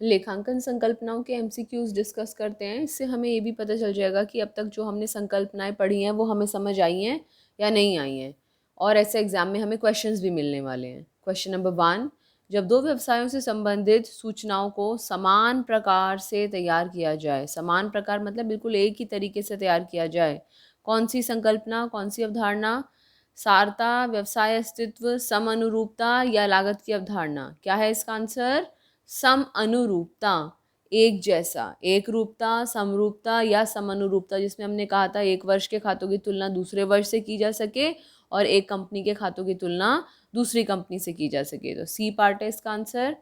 लेखांकन संकल्पनाओं के MCQs discuss करते हैं। इससे हमें ये भी पता चल जाएगा कि अब तक जो हमने संकल्पनाएं पढ़ी हैं वो हमें समझ आई हैं या नहीं आई हैं, और ऐसे एग्जाम में हमें क्वेश्चंस भी मिलने वाले हैं। क्वेश्चन नंबर 1, जब दो व्यवसायों से संबंधित सूचनाओं को समान प्रकार से तैयार किया जाए, समान प्रकार मतलब बिल्कुल एक ही तरीके से तैयार किया जाए, कौन सी संकल्पना, कौन सी अवधारणा? सारता, व्यवसाय अस्तित्व, सम अनुरूपता या लागत की अवधारणा? क्या है इसका आंसर? सम अनुरूपता, एक जैसा, एक रूपता, समरूपता या समानुरूपता, जिसमें हमने कहा था एक वर्ष के खातों की तुलना दूसरे वर्ष से की जा सके और एक कंपनी के खातों की तुलना दूसरी कंपनी से की जा सके। तो सी पार्ट है इसका आंसर।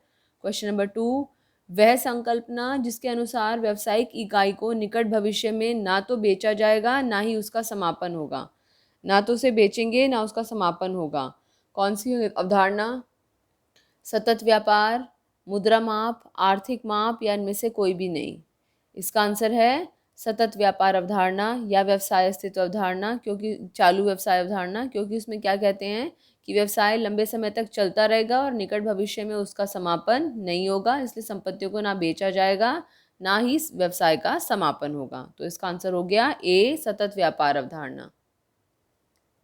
क्वेश्चन नंबर 2, वह संकल्पना जिसके अनुसार व्यावसायिक इकाई को निकट भविष्य में ना तो बेचा जाएगा ना ही उसका समापन होगा, ना तो उसे बेचेंगे ना उसका समापन होगा, कौन सी अवधारणा? सतत व्यापार, मुद्रा माप, आर्थिक माप या इनमें से कोई भी नहीं? इसका आंसर है सतत व्यापार अवधारणा या व्यवसाय अस्तित्व अवधारणा, क्योंकि चालू व्यवसाय अवधारणा, क्योंकि उसमें क्या कहते हैं कि व्यवसाय लंबे समय तक चलता रहेगा और निकट भविष्य में उसका समापन नहीं होगा, इसलिए संपत्तियों को ना बेचा जाएगा ना ही व्यवसाय का समापन होगा। तो इसका आंसर हो गया ए, सतत व्यापार अवधारणा।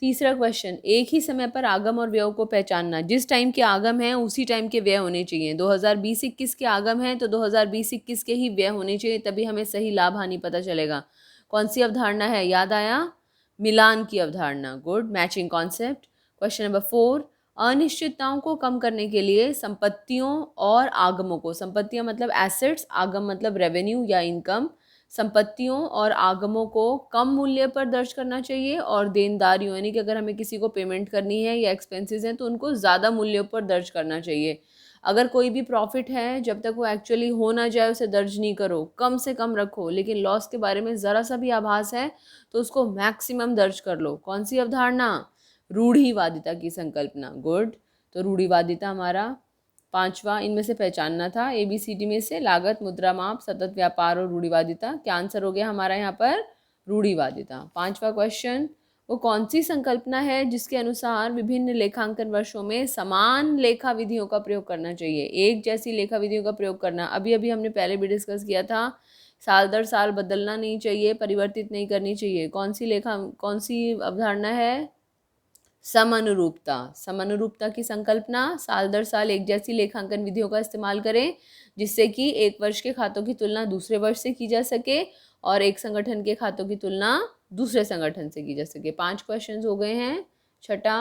तीसरा क्वेश्चन, एक ही समय पर आगम और व्यय को पहचानना। जिस टाइम के आगम हैं उसी टाइम के व्यय होने चाहिए। 2020-21 के आगम हैं तो 2020-21 के ही व्यय होने चाहिए, तभी हमें सही लाभ हानि पता चलेगा। कौन सी अवधारणा है? याद आया, मिलान की अवधारणा। Good, matching concept. Question number 4, अनिश्चितताओं को कम करने के लिए संपत्तियों और आगमों को, संपत्तियां मतलब एसेट्स, आगम मतलब रेवेन्यू या इनकम, संपत्तियों और आगमों को कम मूल्य पर दर्ज करना चाहिए और देनदारियों यानी कि अगर हमें किसी को पेमेंट करनी है या एक्सपेंसेस हैं तो उनको ज़्यादा मूल्यों पर दर्ज करना चाहिए। अगर कोई भी प्रॉफिट है जब तक वो एक्चुअली हो ना जाए उसे दर्ज नहीं करो, कम से कम रखो, लेकिन लॉस के बारे में ज़रा सा भी आभास है तो उसको मैक्सिमम दर्ज कर लो। कौन सी अवधारणा? रूढ़िवादिता की संकल्पना। गुड, तो रूढ़िवादिता हमारा पांचवा इनमें से पहचानना था, ABCD में से लागत, मुद्रा माप, सतत व्यापार और रूढ़िवादिता। क्या आंसर हो गया हमारा यहाँ पर? रूढ़िवादिता। पांचवा क्वेश्चन, वो कौन सी संकल्पना है जिसके अनुसार विभिन्न लेखांकन वर्षों में समान लेखा विधियों का प्रयोग करना चाहिए? एक जैसी लेखा विधियों का प्रयोग करना, अभी अभी हमने पहले भी डिस्कस किया था, साल दर साल बदलना नहीं चाहिए, परिवर्तित नहीं करनी चाहिए। कौन सी अवधारणा है? समानुरूपता। समानुरूपता की संकल्पना, साल दर साल एक जैसी लेखांकन विधियों का इस्तेमाल करें जिससे कि एक वर्ष के खातों की तुलना दूसरे वर्ष से की जा सके और एक संगठन के खातों की तुलना दूसरे संगठन से की जा सके। 5 क्वेश्चंस हो गए हैं। छठा,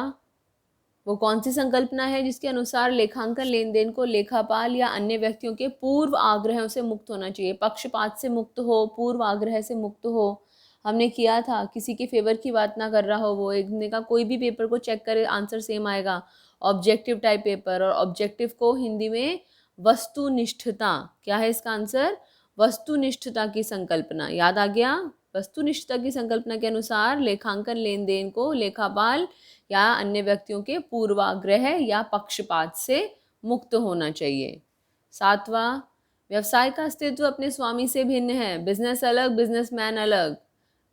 वो कौन सी संकल्पना है जिसके अनुसार लेखांकन लेन देन को लेखापाल या अन्य व्यक्तियों के पूर्व आग्रहों से मुक्त होना चाहिए? पक्षपात से मुक्त हो, पूर्व आग्रह से मुक्त हो। हमने किया था, किसी के फेवर की बात ना कर रहा हो, वो एक ने कहा कोई भी पेपर को चेक करे आंसर सेम आएगा, ऑब्जेक्टिव टाइप पेपर। और ऑब्जेक्टिव को हिंदी में वस्तुनिष्ठता, क्या है इसका आंसर? वस्तुनिष्ठता की संकल्पना। याद आ गया? वस्तुनिष्ठता की संकल्पना के अनुसार लेखांकन लेन देन को लेखापाल या अन्य व्यक्तियों के पूर्वाग्रह या पक्षपात से मुक्त होना चाहिए। सातवां, व्यवसाय का अस्तित्व अपने स्वामी से भिन्न है, बिजनेस अलग बिजनेसमैन अलग।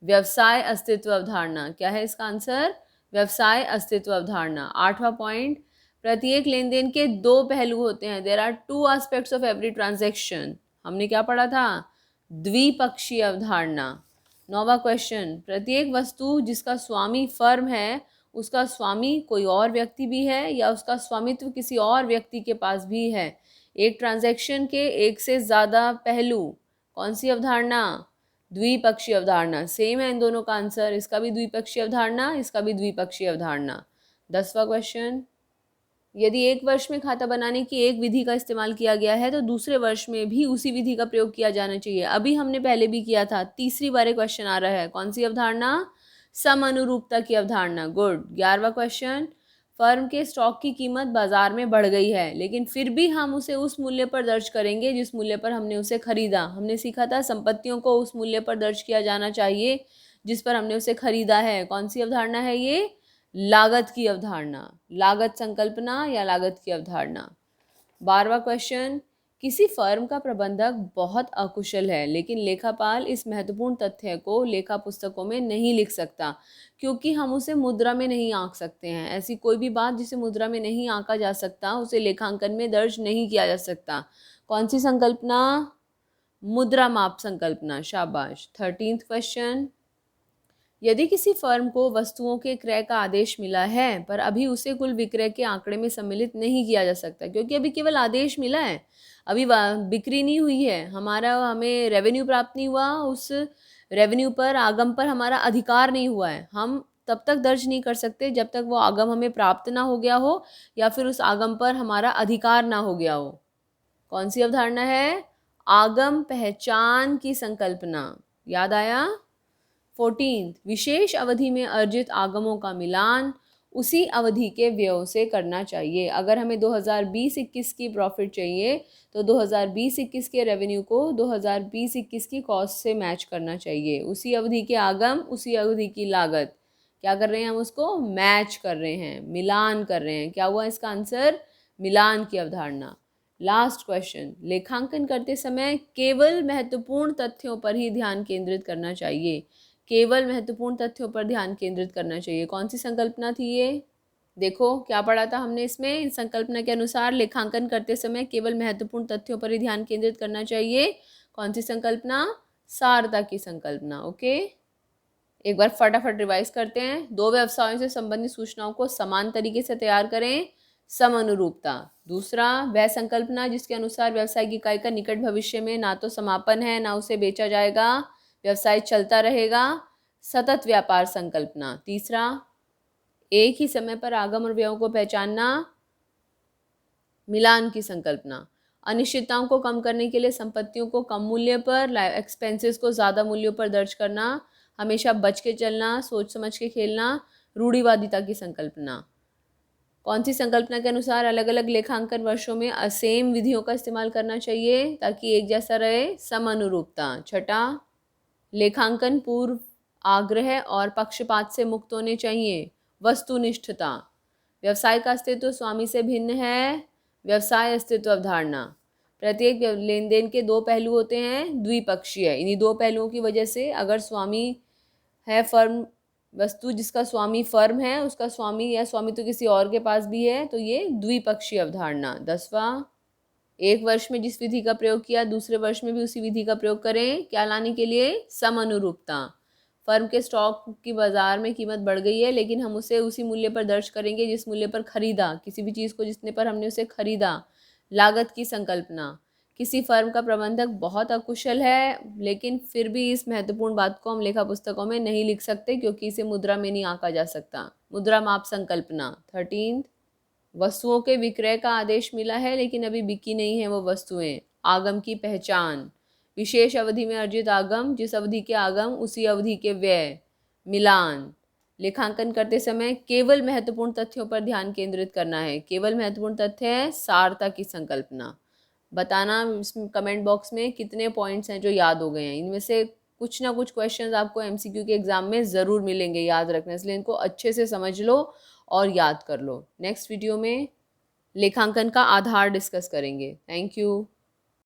व्यवसाय अस्तित्व अवधारणा, क्या है इसका आंसर? व्यवसाय अस्तित्व अवधारणा। आठवां पॉइंट, प्रत्येक लेन देन के दो पहलू होते हैं, there are two aspects of every transaction. हमने क्या पढ़ा था? द्विपक्षीय अवधारणा। नौवां क्वेश्चन, प्रत्येक वस्तु जिसका स्वामी फर्म है उसका स्वामी कोई और व्यक्ति भी है या उसका स्वामित्व किसी और व्यक्ति के पास भी है? एक ट्रांजैक्शन के एक से ज़्यादा पहलू, कौन सी अवधारणा? द्विपक्षीय अवधारणा। सेम है इन दोनों का आंसर, इसका भी द्विपक्षीय अवधारणा, इसका भी द्विपक्षीय अवधारणा। 10वां क्वेश्चन, यदि एक वर्ष में खाता बनाने की एक विधि का इस्तेमाल किया गया है तो दूसरे वर्ष में भी उसी विधि का प्रयोग किया जाना चाहिए। अभी हमने पहले भी किया था, तीसरी बार क्वेश्चन आ रहा है। कौन सी अवधारणा? समानुरूपता की अवधारणा। गुड। 11वां क्वेश्चन, फर्म के स्टॉक की कीमत बाजार में बढ़ गई है लेकिन फिर भी हम उसे उस मूल्य पर दर्ज करेंगे जिस मूल्य पर हमने उसे खरीदा। हमने सीखा था संपत्तियों को उस मूल्य पर दर्ज किया जाना चाहिए जिस पर हमने उसे खरीदा है। कौन सी अवधारणा है ये? लागत की अवधारणा। लागत संकल्पना या लागत की अवधारणा। 12वां क्वेश्चन, किसी फर्म का प्रबंधक बहुत अकुशल है लेकिन लेखापाल इस महत्वपूर्ण तथ्य को लेखा पुस्तकों में नहीं लिख सकता क्योंकि हम उसे मुद्रा में नहीं आंक सकते हैं। ऐसी कोई भी बात जिसे मुद्रा में नहीं आंका जा सकता उसे लेखांकन में दर्ज नहीं किया जा सकता। कौन सी संकल्पना? मुद्रा माप संकल्पना। शाबाश। 13th क्वेश्चन, यदि किसी फर्म को वस्तुओं के क्रय का आदेश मिला है पर अभी उसे कुल विक्रय के आंकड़े में सम्मिलित नहीं किया जा सकता, क्योंकि अभी केवल आदेश मिला है, अभी बिक्री नहीं हुई है, हमें रेवेन्यू प्राप्त नहीं हुआ, उस रेवेन्यू पर, आगम पर हमारा अधिकार नहीं हुआ है, हम तब तक दर्ज नहीं कर सकते जब तक वो आगम हमें प्राप्त ना हो गया हो या फिर उस आगम पर हमारा अधिकार ना हो गया हो। कौन सी अवधारणा है? आगम पहचान की संकल्पना। याद आया? 14th, विशेष अवधि में अर्जित आगमों का मिलान उसी अवधि के व्ययों से करना चाहिए। अगर हमें 2020-21 की प्रॉफिट चाहिए तो 2020-21 के रेवेन्यू को 2020-21 की कॉस्ट से मैच करना चाहिए। उसी अवधि के आगम, उसी अवधि की लागत, क्या कर रहे हैं हम? उसको मैच कर रहे हैं, मिलान कर रहे हैं। क्या हुआ इसका आंसर? मिलान की अवधारणा। लास्ट क्वेश्चन, लेखांकन करते समय केवल महत्वपूर्ण तथ्यों पर ही ध्यान केंद्रित करना चाहिए। केवल महत्वपूर्ण तथ्यों पर ध्यान केंद्रित करना चाहिए। कौन सी संकल्पना थी ये? देखो क्या पढ़ा था हमने इसमें। इस संकल्पना के अनुसार लेखांकन करते समय केवल महत्वपूर्ण तथ्यों पर ही ध्यान केंद्रित करना चाहिए। कौन सी संकल्पना? सारता की संकल्पना। ओके, एक बार फटाफट रिवाइज करते हैं। दो व्यवसायों से संबंधित सूचनाओं को समान तरीके से तैयार करें, समानुरूपता। दूसरा, वह संकल्पना जिसके अनुसार व्यवसायिक इकाई का निकट भविष्य में ना तो समापन है ना उसे बेचा जाएगा, व्यवसाय चलता रहेगा, सतत व्यापार संकल्पना। तीसरा, एक ही समय पर आगम और व्ययों को पहचानना, मिलान की संकल्पना। अनिश्चितताओं को कम करने के लिए संपत्तियों को कम मूल्य पर, एक्सपेंसेस को ज़्यादा मूल्यों पर दर्ज करना, हमेशा बच के चलना, सोच समझ के खेलना, रूढ़िवादिता की संकल्पना। कौन सी संकल्पना के अनुसार अलग अलग लेखांकन वर्षों में असेम विधियों का इस्तेमाल करना चाहिए ताकि एक जैसा रहे? समानुरूपता। छठा, लेखांकन पूर्व आग्रह और पक्षपात से मुक्त होने चाहिए, वस्तुनिष्ठता। व्यवसाय का अस्तित्व स्वामी से भिन्न है, व्यवसाय अस्तित्व अवधारणा। प्रत्येक लेन देन के दो पहलू होते हैं, द्विपक्षीय। इन्हीं दो पहलुओं की वजह से अगर स्वामी है फर्म, वस्तु जिसका स्वामी फर्म है, उसका स्वामी या स्वामित्व तो किसी और के पास भी है, तो ये द्विपक्षीय अवधारणा। 10वां, एक वर्ष में जिस विधि का प्रयोग किया दूसरे वर्ष में भी उसी विधि का प्रयोग करें। क्या लाने के लिए? समानुरूपता। फर्म के स्टॉक की बाजार में कीमत बढ़ गई है, लेकिन हम उसे उसी मूल्य पर दर्ज करेंगे जिस मूल्य पर खरीदा, किसी भी चीज़ को जितने पर हमने उसे खरीदा। लागत की संकल्पना। किसी फर्म का प्रबंधक बहुत अकुशल है, लेकिन फिर भी इस महत्वपूर्ण बात को हम लेखा पुस्तकों में नहीं लिख सकते क्योंकि इसे मुद्रा में नहीं आंका जा सकता। मुद्रा माप संकल्पना। 13, वस्तुओं के विक्रय का आदेश मिला है लेकिन अभी बिकी नहीं है वो वस्तुएं, आगम की पहचान। विशेष अवधि में अर्जित आगम, जिस अवधि के आगम उसी अवधि के व्यय, मिलान। लेखांकन करते समय केवल महत्वपूर्ण तथ्यों पर ध्यान केंद्रित करना है। केवल महत्वपूर्ण तथ्य है सारता की संकल्पना। बताना कमेंट बॉक्स में कितने पॉइंट्स हैं जो याद हो गए हैं। इनमें से कुछ ना कुछ क्वेश्चंस आपको एमसीक्यू के एग्जाम में ज़रूर मिलेंगे, याद रखना, इसलिए इनको अच्छे से समझ लो और याद कर लो। नेक्स्ट वीडियो में लेखांकन का आधार डिस्कस करेंगे। Thank you.